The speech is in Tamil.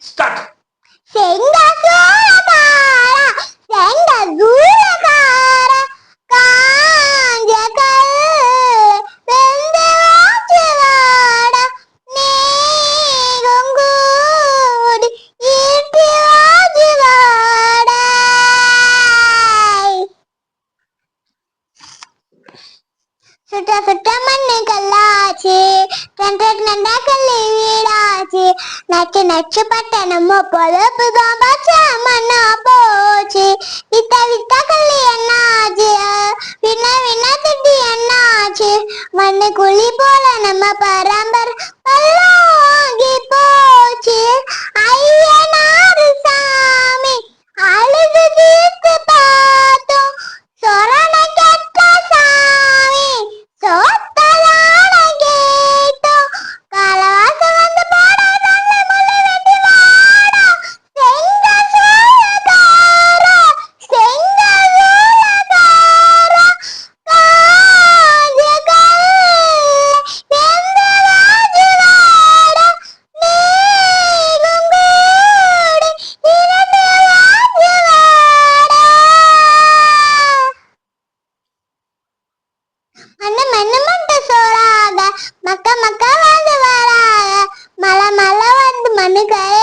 ஸ்டார்ட். செங்க சோளக்கார செங்க சூளக்கார காஞ்ச கல் வெந்து வாச்சுவாட நீரும் கூடி ஈட்டி வாச்சுவாட சுட்ட சுட்ட மண்ணு கல்லாச்சு நண்டா கல்லி வீடாச்சு நச்சு நச்சு பட்டணமோ பொழப்புதான் பச்சை மண்ணா போச்சு வித்த வித்த கல்லி என்னாச்சு விண்ண விண்ண திட்டி என்னாச்சு மண்ணு குழி போல நம்ம பரம்பரை பல்லாகி போச்சு ஐயனாரு சாமி அழுது தீர்த்து பார்த்தோம் சொரண கெட்ட சாமி சோத்தலான கேட்டோம் காலவாசம் வந்து போட நல்ல முள்ளு வெட்டி வாட செங்க சோளக்கார செங்க சோளக்கார காஞ்ச கல் வெந்து வாச்சுவாட நீரும் கூடி ஈட்டி வாச்சுவாட. மண்ணு மண்ணு மண்ட சோறாக மக்க மக்க வந்து வராக மலை மலை வந்து மண்ணு கை